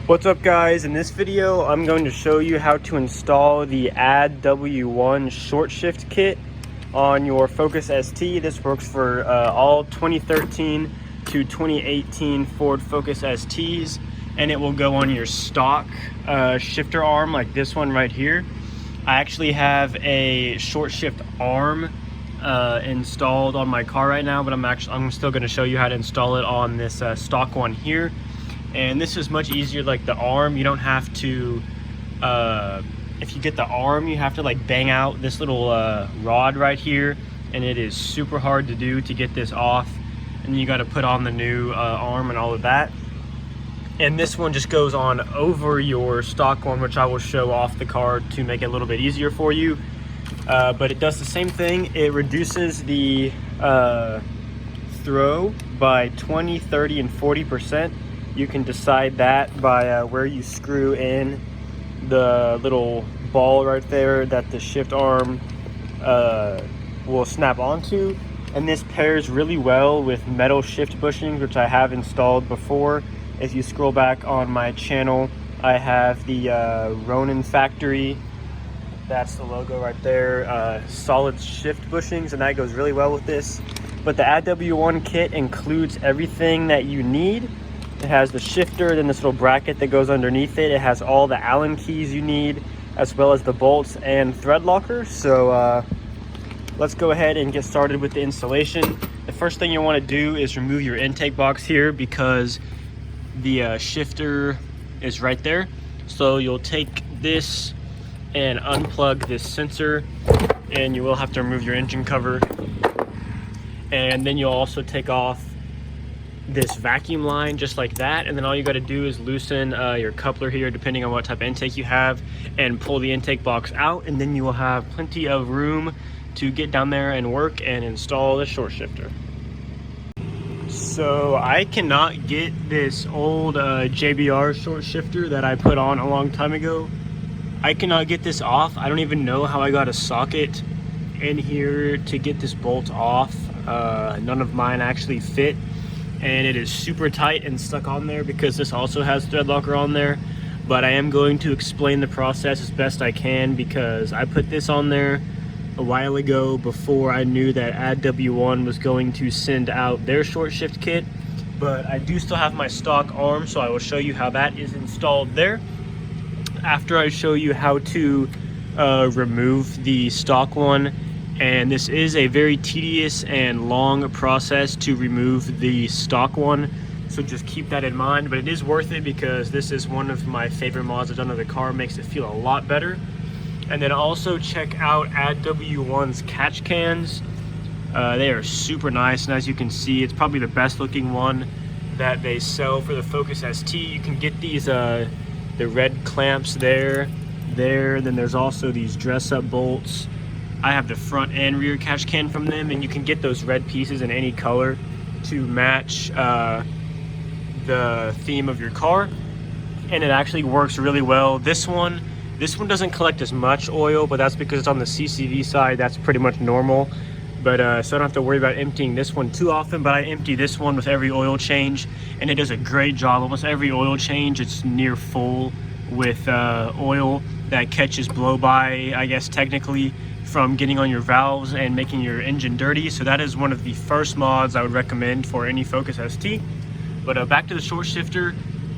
What's up guys, in this video I'm going to show you how to install the ADDW1 short shift kit on your Focus ST. This works for all 2013 to 2018 Ford Focus STs, and it will go on your stock shifter arm like this one right here. I actually have a short shift arm installed on my car right now, but I'm still going to show you how to install it on this stock one here. And this is much easier. Like the arm, you don't have to if you get the arm, you have to like bang out this little rod right here, and it is super hard to do to get this off, and you got to put on the new arm and all of that. And this one just goes on over your stock one, which I will show off the car to make it a little bit easier for you. But it does the same thing. It reduces the throw by 20, 30, and 40%. You can decide that by where you screw in the little ball right there that the shift arm will snap onto. And this pairs really well with metal shift bushings, which I have installed before. If you scroll back on my channel, I have the Ronin Factory, that's the logo right there, solid shift bushings, and that goes really well with this. But the ADDW1 kit includes everything that you need. It has the shifter, then this little bracket that goes underneath it. It has all the Allen keys you need, as well as the bolts and thread locker. So let's go ahead and get started with the installation. The first thing you want to do is remove your intake box here, because the shifter is right there. So you'll take this and unplug this sensor, and you will have to remove your engine cover. And then you'll also take off this vacuum line just like that, and then all you got to do is loosen your coupler here, depending on what type of intake you have, and pull the intake box out, and then you will have plenty of room to get down there and work and install the short shifter. So I cannot get this old JBR short shifter that I put on a long time ago. I cannot get this off. I don't even know how I got a socket in here to get this bolt off. None of mine actually fit, and it is super tight and stuck on there because this also has thread locker on there. But I am going to explain the process as best I can, because I put this on there a while ago before I knew that ADDW1 was going to send out their short shift kit. But I do still have my stock arm, so I will show you how that is installed there. After I show you how to remove the stock one, and this is a very tedious and long process to remove the stock one, so just keep that in mind. But it is worth it, because this is one of my favorite mods I've done to the car. It makes it feel a lot better. And then also check out ADDW1's catch cans. They are super nice, and as you can see, it's probably the best looking one that they sell for the Focus ST. You can get these the red clamps there, then there's also these dress up bolts. I have the front and rear catch can from them, and you can get those red pieces in any color to match the theme of your car, and it actually works really well. This one doesn't collect as much oil, but that's because it's on the CCV side. That's pretty much normal. But so I don't have to worry about emptying this one too often, but I empty this one with every oil change, and it does a great job. Almost every oil change, it's near full with oil that catches blow by, I guess technically, from getting on your valves and making your engine dirty. So that is one of the first mods I would recommend for any Focus ST. But back to the short shifter.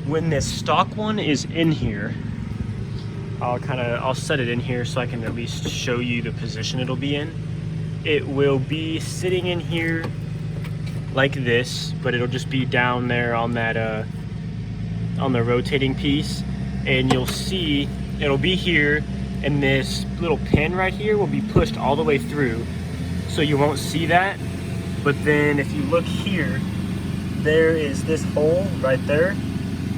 When this stock one is in here, I'll set it in here so I can at least show you the position it'll be in. It will be sitting in here like this, but it'll just be down there on that on the rotating piece, and you'll see it'll be here, and this little pin right here will be pushed all the way through, so you won't see that. But then if you look here, there is this hole right there,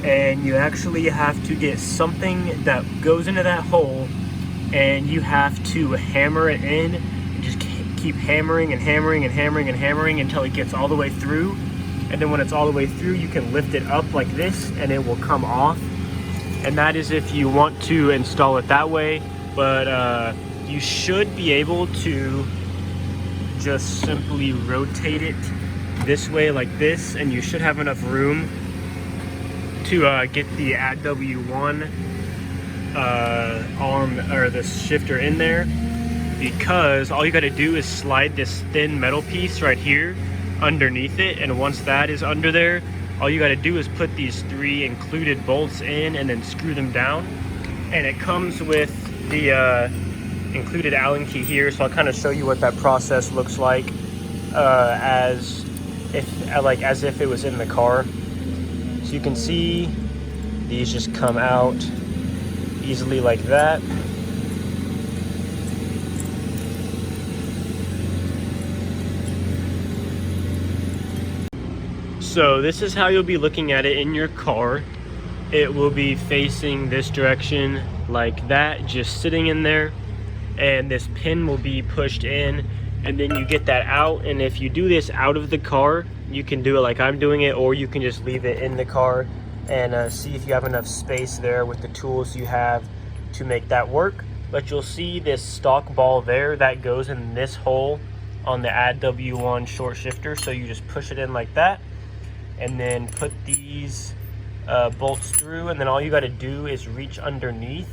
and you actually have to get something that goes into that hole, and you have to hammer it in, and just keep hammering and hammering and hammering and hammering until it gets all the way through. And then when it's all the way through, you can lift it up like this, and it will come off. And that is if you want to install it that way. But you should be able to just simply rotate it this way like this, and you should have enough room to get the ADDW1 arm or the shifter in there, because all you got to do is slide this thin metal piece right here underneath it, and once that is under there, all you got to do is put these 3 included bolts in and then screw them down. And it comes with the included Allen key here, so I'll kind of show you what that process looks like as if it was in the car. So you can see these just come out easily like that. So this is how you'll be looking at it in your car. It will be facing this direction like that, just sitting in there, and this pin will be pushed in, and then you get that out. And if you do this out of the car, you can do it like I'm doing it, or you can just leave it in the car and see if you have enough space there with the tools you have to make that work. But you'll see this stock ball there that goes in this hole on the ADDW1 short shifter, so you just push it in like that and then put these bolts through, and then all you got to do is reach underneath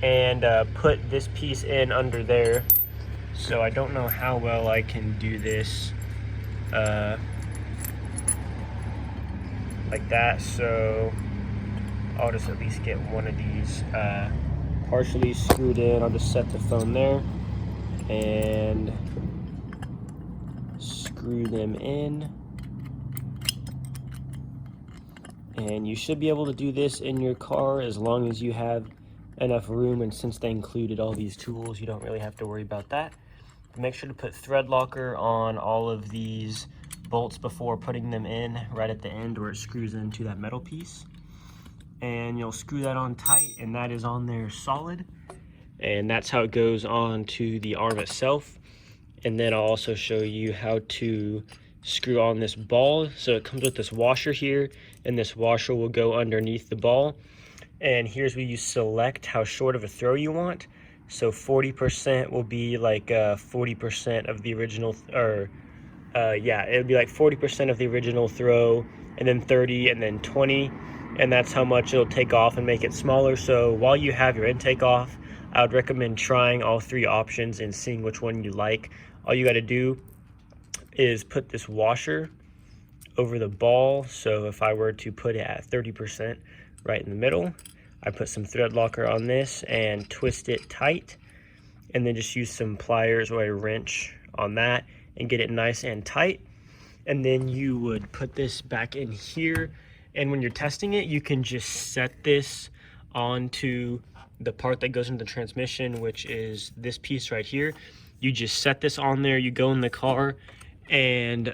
and put this piece in under there. So I don't know how well I can do this like that, so I'll just at least get one of these partially screwed in. I'll just set the phone there and screw them in. And you should be able to do this in your car as long as you have enough room, and since they included all these tools, you don't really have to worry about that. Make sure to put thread locker on all of these bolts before putting them in right at the end where it screws into that metal piece. And you'll screw that on tight, and that is on there solid. And that's how it goes on to the arm itself. And then I'll also show you how to screw on this ball. So it comes with this washer here, and this washer will go underneath the ball. And here's where you select how short of a throw you want. So 40% will be like 40% of the original, or yeah, it would be like 40% of the original throw, and then 30, and then 20. And that's how much it'll take off and make it smaller. So while you have your intake off, I would recommend trying all 3 options and seeing which one you like. All you got to do is put this washer over the ball. So if I were to put it at 30% right in the middle, I put some thread locker on this and twist it tight, and then just use some pliers or a wrench on that and get it nice and tight. And then you would put this back in here, and when you're testing it, you can just set this onto the part that goes into the transmission, which is this piece right here. You just set this on there, you go in the car and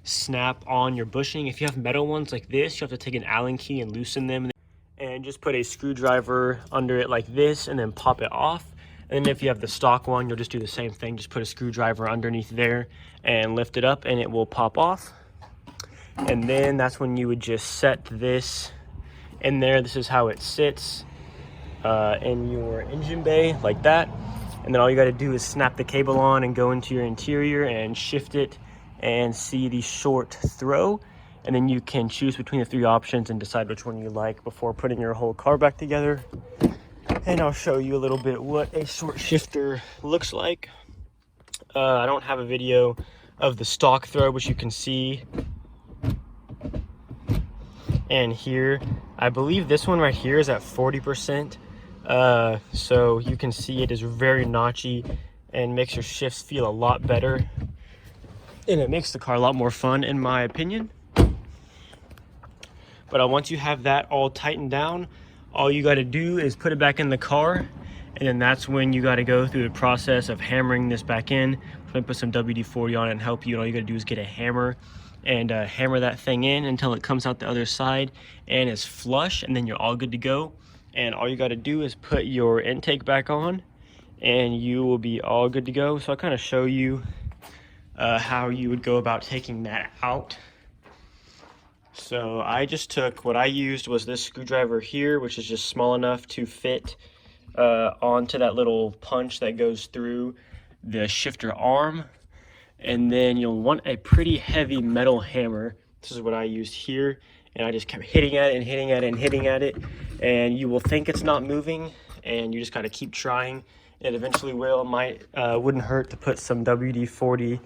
snap on your bushing. If you have metal ones like this, you have to take an Allen key and loosen them, and just put a screwdriver under it like this and then pop it off. And then if you have the stock one, you'll just do the same thing. Just put a screwdriver underneath there and lift it up, and it will pop off. And then that's when you would just set this in there. This is how it sits in your engine bay like that. And then all you got to do is snap the cable on and go into your interior and shift it and see the short throw. And then you can choose between the 3 options and decide which one you like before putting your whole car back together. And I'll show you a little bit what a short shifter looks like. I don't have a video of the stock throw, which you can see. And here, I believe this one right here is at 40%. So you can see it is very notchy and makes your shifts feel a lot better. And it makes the car a lot more fun, in my opinion. But once you have that all tightened down, all you got to do is put it back in the car, and then that's when you got to go through the process of hammering this back in. I'm going to put some WD-40 on it and help you, and all you got to do is get a hammer and hammer that thing in until it comes out the other side and is flush, and then you're all good to go. And all you got to do is put your intake back on, and you will be all good to go. So I'll kind of show you how you would go about taking that out. So I just took, what I used was this screwdriver here, which is just small enough to fit onto that little punch that goes through the shifter arm. And then you'll want a pretty heavy metal hammer. This is what I used here. and I just kept hitting at it and hitting at it and hitting at it, and you will think it's not moving, and you just gotta keep trying. It eventually will. It might wouldn't hurt to put some WD-40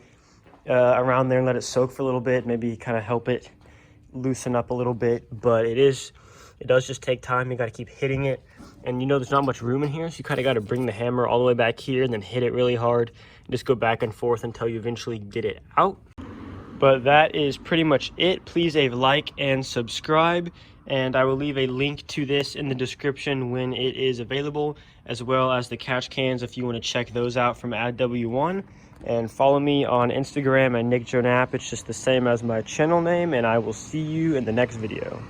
around there and let it soak for a little bit, maybe kind of help it loosen up a little bit. But it does just take time. You got to keep hitting it, and there's not much room in here, so you kind of got to bring the hammer all the way back here and then hit it really hard and just go back and forth until you eventually get it out. But that is pretty much it. Please leave a like and subscribe, and I will leave a link to this in the description when it is available, as well as the catch cans if you want to check those out from ADDW1. And follow me on Instagram at Nickjoenap. It's just the same as my channel name, and I will see you in the next video.